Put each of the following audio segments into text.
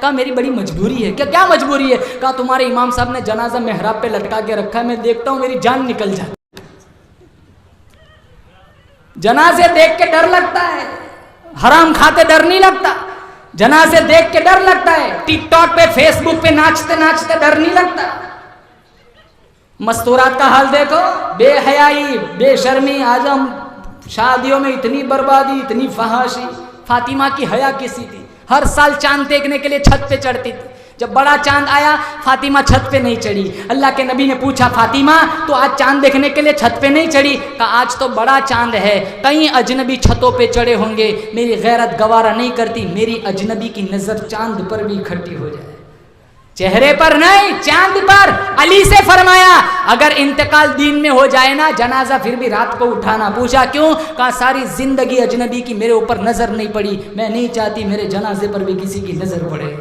کہا میری بڑی مجبوری ہے۔ کیا مجبوری ہے؟ کہا تمہارے امام صاحب نے جنازہ محراب پہ لٹکا کے رکھا ہے، میں دیکھتا ہوں میری جان نکل جاتی، جنازے دیکھ کے ڈر لگتا ہے، حرام کھاتے ڈر نہیں لگتا، جنازے دیکھ کے ڈر لگتا ہے، ٹک ٹاک پہ فیس بک پہ ناچتے ناچتے ڈر نہیں لگتا۔ مستورات کا حال دیکھو، بے حیائی، بے شرمی، آج ہم شادیوں میں اتنی بربادی، اتنی فحاشی۔ فاطمہ کی حیا کیسی تھی، ہر سال چاند دیکھنے کے لیے چھت پہ چڑھتی تھی، جب بڑا چاند آیا فاطمہ چھت پہ نہیں چڑھی۔ اللہ کے نبی نے پوچھا فاطمہ تو آج چاند دیکھنے کے لیے چھت پہ نہیں چڑھی؟ کہا آج تو بڑا چاند ہے، کئی اجنبی چھتوں پہ چڑھے ہوں گے، میری غیرت گوارا نہیں کرتی میری اجنبی کی نظر چاند پر بھی اکٹھی ہو جائے، چہرے پر نہیں چاند پر۔ علی سے فرمایا اگر انتقال دین میں ہو جائے نا جنازہ پھر بھی رات کو اٹھانا۔ پوچھا کیوں؟ کہا ساری زندگی اجنبی کی میرے اوپر نظر نہیں پڑی، میں نہیں چاہتی میرے جنازے پر بھی کسی کی نظر پڑے۔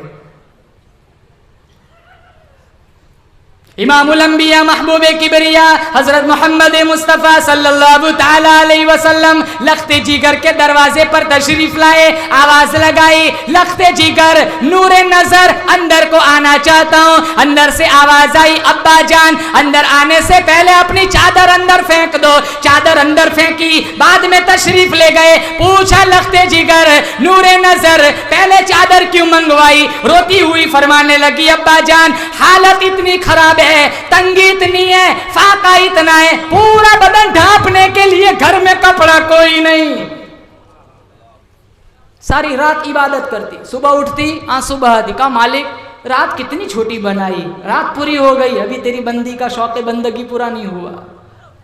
امام الانبیاء محبوب کبریا حضرت محمد مصطفیٰ صلی اللہ تعالی علیہ وسلم لخت جگر کے دروازے پر تشریف لائے، آواز لگائی لخت جگر نور نظر اندر کو آنا چاہتا ہوں۔ اندر سے آواز آئی ابا جان اندر آنے سے پہلے اپنی چادر اندر پھینک دو۔ چادر اندر پھینکی، بعد میں تشریف لے گئے۔ پوچھا لخت جگر نور نظر پہلے چادر کیوں منگوائی؟ روتی ہوئی فرمانے لگی ابا جان حالت اتنی خراب ہے، تنگی اتنی ہے، فاقہ اتنا ہے، پورا بدن ڈھانپنے کے لیے گھر میں کپڑا کوئی نہیں۔ ساری رات عبادت کرتی، صبح اٹھتی آنسو بہاتی، کہا مالک رات کتنی چھوٹی بنائی، رات پوری ہو گئی ابھی تیری بندی کا شوق بندگی پورا نہیں ہوا۔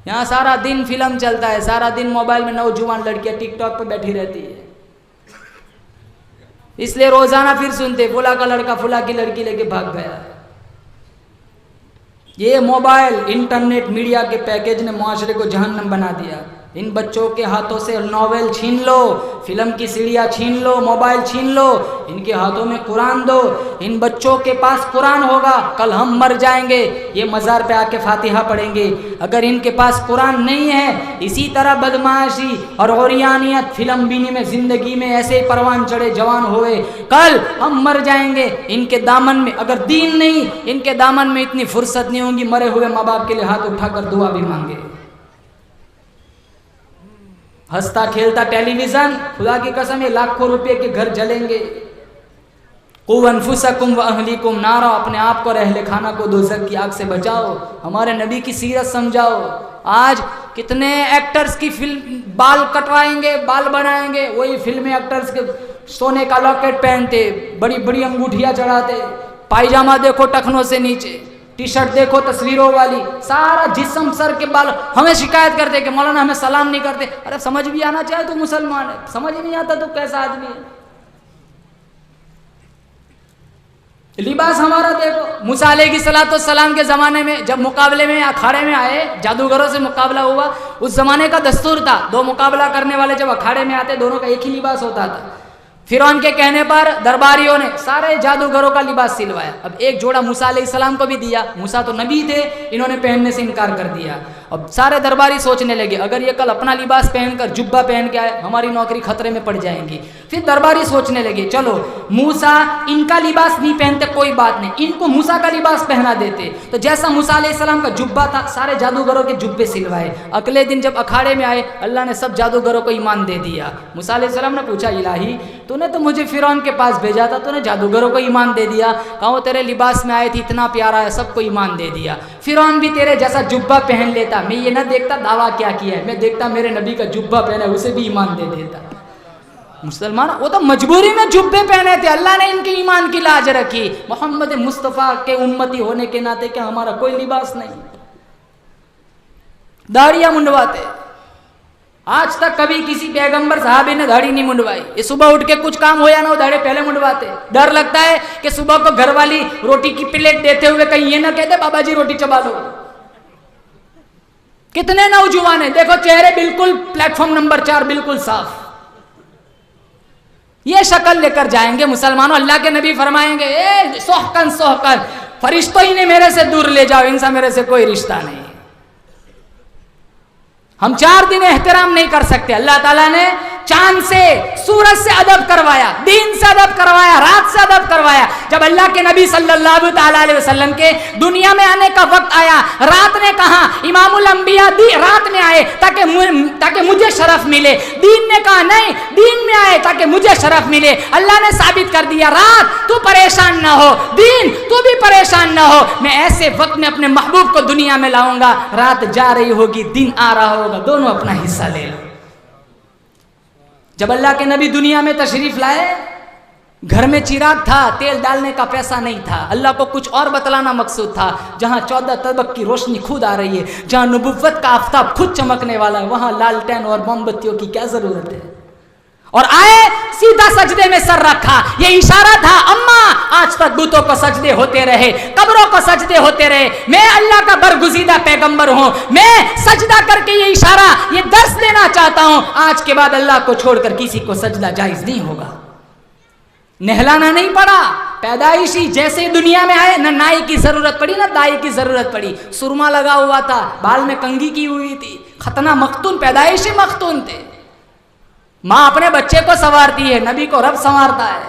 یہاں سارا دن فلم چلتا ہے، سارا دن موبائل میں نوجوان لڑکیاں ٹک ٹاک پہ بیٹھی رہتی ہے، اس لیے روزانہ پھر سنتے فلاں کا لڑکا فلاں کی لڑکی لے کے بھاگ گیا۔ یہ موبائل انٹرنیٹ میڈیا کے پیکیج نے معاشرے کو جہنم بنا دیا۔ ان بچوں کے ہاتھوں سے ناول چھین لو، فلم کی سیڑیاں چھین لو، موبائل چھین لو، ان کے ہاتھوں میں قرآن دو۔ ان بچوں کے پاس قرآن ہوگا، کل ہم مر جائیں گے یہ مزار پہ آ کے فاتحہ پڑھیں گے۔ اگر ان کے پاس قرآن نہیں ہے اسی طرح بدمعاشی اور عریانیت فلم بینی میں زندگی میں ایسے ہی پروان چڑھے جوان ہوئے، کل ہم مر جائیں گے۔ ان کے دامن میں اگر دین نہیں، ان کے دامن میں اتنی فرصت نہیں ہوگی مرے ہوئے ماں باپ کے لیے ہاتھ اٹھا کر دعا بھی مانگے۔ ہنستا کھیلتا ٹیلی ویژن، خدا کی قسم یہ لاکھوں روپے کے گھر جلیں گے۔ قوا انفسکم واہلیکم نارا، اپنے آپ کو اور اہل خانہ کو دوزخ کی آگ سے بچاؤ، ہمارے نبی کی سیرت سمجھاؤ۔ آج کتنے ایکٹرز کی فلم بال کٹوائیں گے، بال بنائیں گے، وہی فلمی ایکٹرز کے سونے کا لاکٹ پہنتے، بڑی بڑی انگوٹھیاں چڑھاتے، پائجامہ دیکھو ٹخنوں سے نیچے، ٹی شرٹ دیکھو تصویروں والی، سارا جسم سر کے بال۔ ہمیں شکایت کرتے کہ مولانا ہمیں سلام نہیں کرتے۔ ارے سمجھ بھی آنا چاہے تو مسلمان ہے، سمجھ نہیں آتا تو کیسا آدمی ہے؟ لباس ہمارا دیکھو، موسیٰ علیہ السلام کے زمانے میں جب مقابلے میں اکھاڑے میں آئے، جادوگروں سے مقابلہ ہوا، اس زمانے کا دستور تھا دو مقابلہ کرنے والے جب اکھاڑے میں آتے دونوں کا ایک ہی لباس ہوتا تھا۔ فرعون کے کہنے پر درباریوں نے سارے جادوگروں کا لباس سلوایا۔ اب ایک جوڑا موسیٰ علیہ السلام کو بھی دیا، موسیٰ تو نبی تھے، انہوں نے پہننے سے انکار کر دیا۔ اب سارے درباری سوچنے لگے اگر یہ کل اپنا لباس پہن کر جبہ پہن کے آئے ہماری نوکری خطرے میں پڑ جائیں گی۔ پھر درباری سوچنے لگے چلو موسیٰ ان کا لباس نہیں پہنتے کوئی بات نہیں، ان کو موسیٰ کا لباس پہنا دیتے۔ تو جیسا موسیٰ علیہ السلام کا جبہ تھا سارے جادوگروں کے جبے سلوائے۔ اگلے دن جب اکھاڑے میں آئے اللہ نے سب جادوگروں کو ایمان دے دیا۔ موسیٰ علیہ السلام نے پوچھا الہی تو نے تو مجھے فرعون کے پاس بھیجا تھا، تو نے جادوگروں کو ایمان دے دیا؟ کہا وہ تیرے لباس میں آئے تھے اتنا پیارا ہے سب کو ایمان دے دیا۔ فرعون بھی تیرے جیسا جبہ پہن لیتا، میں یہ نہ دیکھتا دعویٰ کیا کیا ہے، میں دیکھتا میرے نبی کا جبہ پہنا ہے اسے بھی ایمان دے دیتا۔ مسلمان وہ تو مجبوری میں جبے پہنے تھے، اللہ نے ان کے ایمان کی لاج رکھی۔ محمد مصطفیٰ کے امتی ہونے کے ناطے کہ ہمارا کوئی لباس نہیں، داڑیاں منڈواتے۔ آج تک کبھی کسی پیغمبر صحابی نے داڑھی نہیں منڈوائی۔ یہ صبح اٹھ کے کچھ کام ہو یا نہ ہو داڑھی پہلے منڈواتے۔ ڈر لگتا ہے کہ صبح کو گھر والی روٹی کی پلیٹ دیتے ہوئے کہیں یہ نہ کہتے بابا جی روٹی چبا دو۔ کتنے نوجوان ہیں دیکھو چہرے بالکل پلیٹ فارم نمبر 4 بالکل صاف، یہ شکل لے کر جائیں گے مسلمانوں۔ اللہ کے نبی فرمائیں گے اے سوحکن سوحکن، فرشتوں ہی نے میرے سے دور لے جاؤ، ان سے میرے سے کوئی رشتہ نہیں۔ ہم 4 دن احترام نہیں کر سکتے، اللہ تعالیٰ نے چاند سے سورج سے ادب کروایا, دین سے ادب کروایا, رات سے ادب کروایا. جب اللہ کے نبی صلی اللہ تعالیٰ علیہ وسلم کے دنیا میں آنے کا وقت آیا, رات نے کہا امام الانبیاء رات میں آئے تاکہ مجھے شرف ملے. دین نے کہا نہیں, دین میں آئے تاکہ مجھے شرف ملے. اللہ نے ثابت کر دیا رات تو پریشان نہ ہو, دین تو بھی پریشان نہ ہو, میں ایسے وقت میں اپنے محبوب کو دنیا میں لاؤں گا, رات جا رہی ہوگی دن آ رہا ہوگا, دونوں اپنا حصہ لے لو. جب اللہ کے نبی دنیا میں تشریف لائے, گھر میں چراغ تھا, تیل ڈالنے کا پیسہ نہیں تھا. اللہ کو کچھ اور بتلانا مقصود تھا. جہاں 14 طبق کی روشنی خود آ رہی ہے, جہاں نبوت کا آفتاب خود چمکنے والا ہے, وہاں لالٹین اور موم بتیوں کی کیا ضرورت ہے. اور آئے سیدھا سجدے میں سر رکھا. یہ اشارہ تھا اماں آج تک بتوں کو سجدے ہوتے رہے, قبروں کو سجدے ہوتے رہے, میں اللہ کا برگزیدہ پیغمبر ہوں, میں سجدہ کر کے یہ اشارہ, یہ درس دینا چاہتا ہوں, آج کے بعد اللہ کو چھوڑ کر کسی کو سجدہ جائز نہیں ہوگا. نہلانا نہیں پڑا, پیدائشی جیسے دنیا میں آئے, نہ نائی کی ضرورت پڑی نہ دائی کی ضرورت پڑی. سرما لگا ہوا تھا, بال میں کنگھی کی ہوئی تھی, ختنہ مختون, پیدائشی مختون تھے. ماں اپنے بچے کو سنوارتی ہے, نبی کو رب سنوارتا ہے.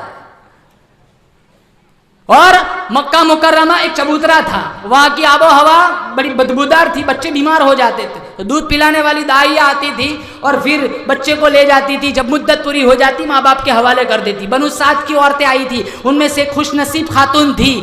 اور مکہ مکرمہ ایک چبوترا تھا, وہاں کی آب و ہوا بڑی بدبودار تھی, بچے بیمار ہو جاتے تھے. تو دودھ پلانے والی دائیا آتی تھی اور پھر بچے کو لے جاتی تھی. جب مدت پوری ہو جاتی ماں باپ کے حوالے کر دیتی. بنو سعد کی عورتیں آئی تھی, ان میں سے خوش نصیب خاتون تھی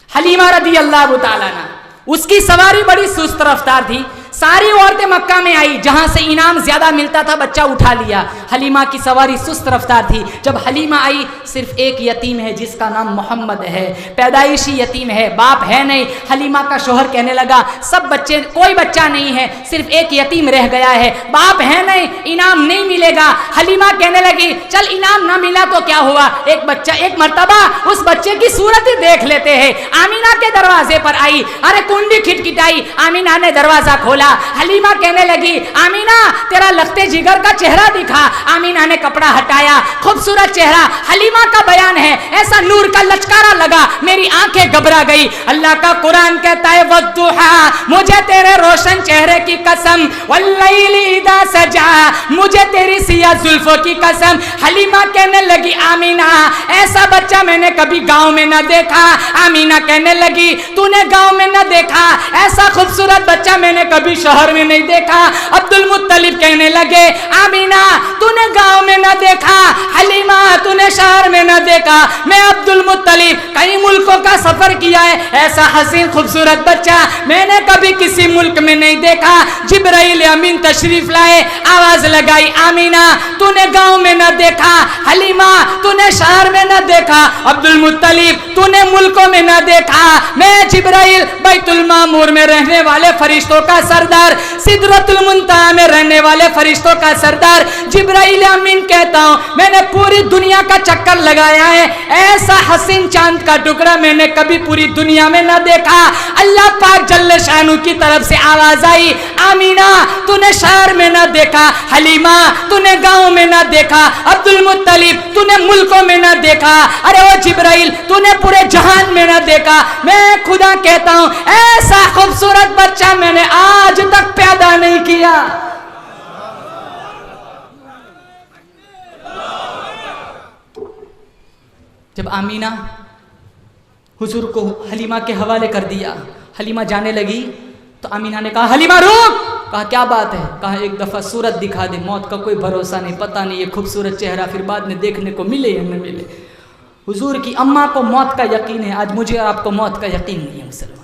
حلیمہ رضی اللہ تعالیٰ عنہا. اس کی سواری بڑی سست رفتار تھی. ساری عورتیں مکہ میں آئی, جہاں سے انعام زیادہ ملتا تھا بچہ اٹھا لیا. حلیمہ کی سواری سست رفتار تھی. جب حلیمہ آئی, صرف ایک یتیم ہے جس کا نام محمد ہے, پیدائشی یتیم ہے, باپ ہے نہیں. حلیمہ کا شوہر کہنے لگا سب بچے, کوئی بچہ نہیں ہے, صرف ایک یتیم رہ گیا ہے, باپ ہے نہیں, انعام نہیں ملے گا. حلیمہ کہنے لگی چل انعام نہ ملا تو کیا ہوا, ایک مرتبہ اس بچے کی صورت ہی دیکھ لیتے ہیں. آمینہ کے دروازے پر آئی, ارے کنڈی کھٹکھٹائی, آمینہ نے دروازہ کھولا. حلیمہ کہنے لگی آمینہ تیرا لختے جگر کا چہرہ دکھا. آمینہ نے کپڑا ہٹایا, خوبصورت چہرہ. حلیمہ کا بیان ہے ایسا نور کا لچکارا لگا, میری آنکھیں گھبرا گئی. اللہ کا قرآن کہتا ہے والضحیٰ, مجھے تیرے روشن چہرے کی قسم, واللیل اذا سجا, مجھے تیری سیاہ زلفوں کی قسم. حلیمہ کہنے لگی آمینہ ایسا بچہ میں نے کبھی گاؤں میں نہ دیکھا. آمینہ کہنے لگی تو نے گاؤں میں نہ دیکھا, ایسا خوبصورت بچہ میں نے کبھی شہر میں نہیں دیکھا. عبد المطلب کہنے لگے آمینہ تو نے گاؤں میں نہ دیکھا, حلیمہ تو نے شہر میں نہ دیکھا, میں عبد المطلب کئی ملکوں کا سفر کیا ہے, ایسا حسین خوبصورت بچہ میں نے کبھی کسی ملک میں نہیں دیکھا. جبرائیل امین تشریف لائے, آواز لگائی آمینہ تو نے گاؤں میں نہ دیکھا, حلیمہ تو نے شہر میں نہ دیکھا, عبد المطلب تو نے ملکوں میں نہ دیکھا, میں جبرائیل بیت المعمور میں رہنے والے فرشتوں کا سردار, سدرۃ المنتہا میں رہنے والے فرشتوں کا سردار جبرائیل امین کہتا ہوں میں نے پوری دنیا کا چکر لگایا ہے, ایسا حسین چاند کا ٹکڑا میں نے کبھی پوری دنیا میں نہ دیکھا. اللہ پاک جل شانہ کی طرف سے آواز آئی آمینہ تو نے شہر میں نہ دیکھا, حلیمہ تو نے گاؤں میں نہ دیکھا, عبد المطلب تو نے ملکوں میں نہ دیکھا, ارے او جبرائیل تو نے پورے جہان میں نہ دیکھا. میں خدا کہتا ہوں ایسا خوبصورت بچہ میں نے آج تک پیدا نہیں کیا. جب آمینہ حضور کو حلیمہ کے حوالے کر دیا, حلیمہ جانے لگی تو آمینہ نے کہا حلیمہ روک. کہا کیا بات ہے, کہا ایک دفعہ صورت دکھا دے, موت کا کوئی بھروسہ نہیں, پتہ نہیں یہ خوبصورت چہرہ پھر بعد میں دیکھنے کو ملے یا نہ ملے. حضور کی اماں کو موت کا یقین ہے, آج مجھے اور آپ کو موت کا یقین نہیں ہے. مسلمان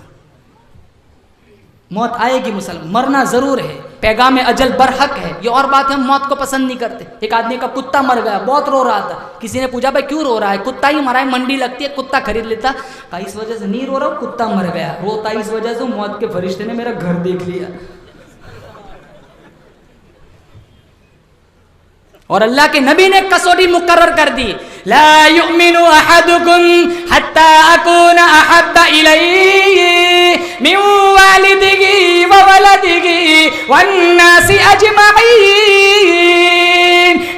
موت آئے گی, مسلمان مرنا ضرور ہے, پیغام اجل برحق ہے. یہ اور بات ہے ہم موت کو پسند نہیں کرتے. ایک آدمی کا کتا مر گیا, بہت رو رہا تھا, کسی نے پوچھا بھائی کیوں رو رہا ہے, کتا ہی مرا ہے, منڈی لگتی ہے کتا خرید لیتا. کہا اس وجہ سے نہیں رو رہا, کتا مر گیا, روتا اس وجہ سے موت کے فرشتے نے میرا گھر دیکھ لیا. اور اللہ کے نبی نے کسوٹی مقرر کر دی, لا یؤمن احدکم حتی اکون احب الیہ من والدہ وولدہ والناس اجمعین.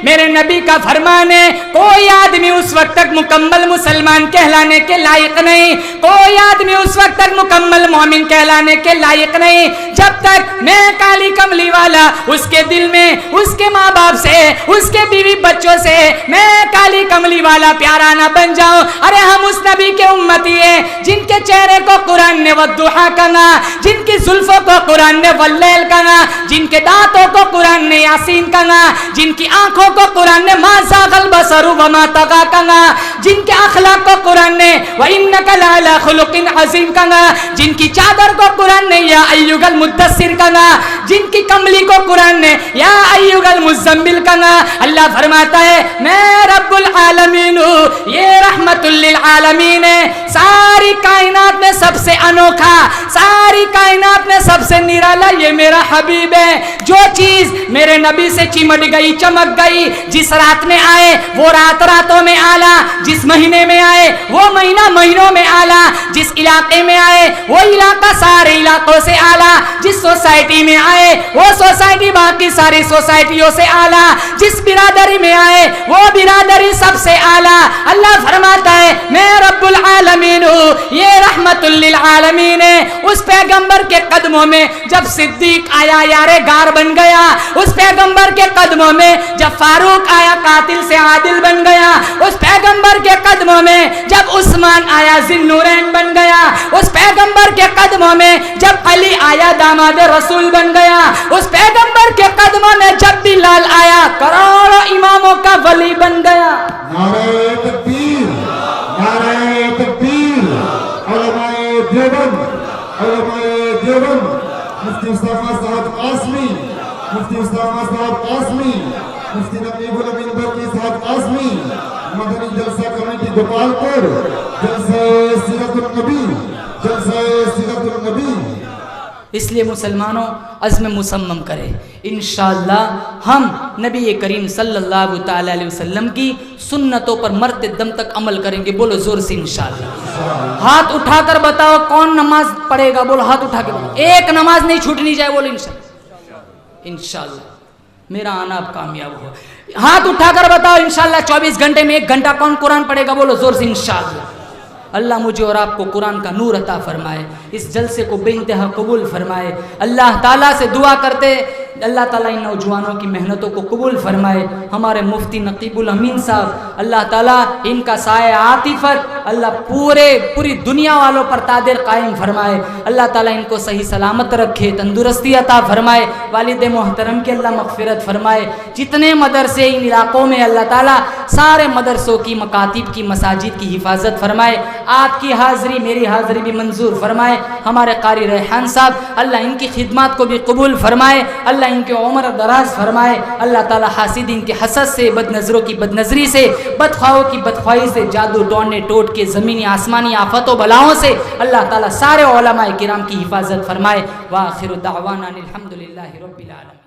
میرے نبی کا فرمان ہے کوئی آدمی اس وقت تک مکمل مسلمان کہلانے کے لائق نہیں, کوئی آدمی اس وقت تک مکمل مومن کہلانے کے لائق نہیں جب تک میں کالی کملی والا اس کے دل میں, اس کے ماں باپ سے, اس کے بیوی بچوں سے میں کالی کملی والا پیارا نہ بن جاؤں. ارے ہم اس نبی کے امتی ہیں جن کے چہرے کو قرآن نے والضحیٰ کہا, جن کی زلفوں کو قرآن نے واللیل کہا, جن کے دانتوں کو قرآن نے یاسین کہا, جن کی آنکھوں کو قرآن نے ما زاغ البصر وما طغى کہا, جن کے اخلاق کو قرآن نے وَإِنَّكَ لَعَلَىٰ خُلُقٍ عَظِيمٍ کہا, جن کی چادر کو قرآن نے یا ایھا المدثر کہا, جن کی کملی کو قرآن نے یا ایھا المزمل کہا. اللہ فرماتا ہے میں رب العالمین ہوں, یہ رحمت للعالمین ہے. ساری کائنات میں سب سے انوکھا, ساری کائنات میں سب سے نرالا یہ میرا حبیب ہے. جو چیز میرے نبی سے چمٹ گئی, چمک گئی, جس رات میں آئے وہ رات راتوں میں آلہ, جس مہینے میں آئے وہ مہینہ مہینوں میں آلہ, جس علاقے میں آئے وہ علاقہ سارے علاقوں سے آلہ, جس سوسائٹی میں آئے وہ سوسائٹی باقی ساری سوسائٹیوں سے آلہ, جس برادری میں آئے وہ برادری سب سے آلہ. اللہ فرماتا ہے میں رب العالمین ہوں, یہ رحمت للعالمین ہے. اس پیغمبر کے قدموں میں جب صدیق آیا یار غار بن گیا, اس پیغمبر کے قدموں میں جب فاروق آیا قاتل سے عادل بن گیا, اس پیغمبر کے قدموں میں جب عثمان آیا ذی النورین بن گیا, اس پیغمبر کے قدموں میں جب علی آیا داماد رسول بن گیا, اس پیغمبر کے قدموں میں جب بلال آیا کروڑوں اماموں کا ولی بن گیا. نعرہ تکبیر, نعرہ تکبیر. علماء دیوبند, علماء دیوبند, مفتی مصطفیٰ صاحب قاسمی, مفتی مصطفیٰ صاحب قاسمی, مفتی نقیب الامین برقی صاحب قاسمی, مدنی جلسہ کمیٹی گوپالپور, جلسہ سیرت النبی, جلسہ سیرت النبی. اس لیے مسلمانوں عزم مصمم کرے, انشاءاللہ ہم نبی کریم صلی اللہ تعالی علیہ وسلم کی سنتوں پر مرتے دم تک عمل کریں گے. بولو زور سے انشاءاللہ. ہاتھ اٹھا کر بتاؤ کون نماز پڑھے گا, بولو ہاتھ اٹھا کے بتاؤ, ایک نماز نہیں چھوٹنی چاہیے, بولو انشاءاللہ. انشاءاللہ میرا آنا اب کامیاب ہو. ہاتھ اٹھا کر بتاؤ انشاءاللہ 24 گھنٹے میں 1 گھنٹہ کون قرآن پڑھے گا, بولو زور سے انشاءاللہ. اللہ مجھے اور آپ کو قرآن کا نور عطا فرمائے, اس جلسے کو بے انتہا قبول فرمائے. اللہ تعالیٰ سے دعا کرتے اللہ تعالیٰ ان نوجوانوں کی محنتوں کو قبول فرمائے. ہمارے مفتی نقیب الامین صاحب, اللہ تعالیٰ ان کا سایہ عاطفت اللہ پوری دنیا والوں پر تادر قائم فرمائے. اللہ تعالیٰ ان کو صحیح سلامت رکھے, تندرستی عطا فرمائے. والد محترم کی اللہ مغفرت فرمائے. جتنے مدرسے ان علاقوں میں اللہ تعالیٰ سارے مدرسوں کی, مکاتب کی, مساجد کی حفاظت فرمائے. آپ کی حاضری میری حاضری بھی منظور فرمائے. ہمارے قاری ریحان صاحب اللہ ان کی خدمات کو بھی قبول فرمائے. اللہ ان کے عمر دراز فرمائے. اللہ تعالیٰ حاسدین کے حسد سے, بد نظروں کی بد نظری سے, بدخواہوں کی بدخواہی سے, جادو ٹونے ٹوٹ کے زمینی آسمانی آفت و بلاؤں سے اللہ تعالیٰ سارے علماء کرام کی حفاظت فرمائے. وآخر دعوانا الحمدللہ رب العالمین.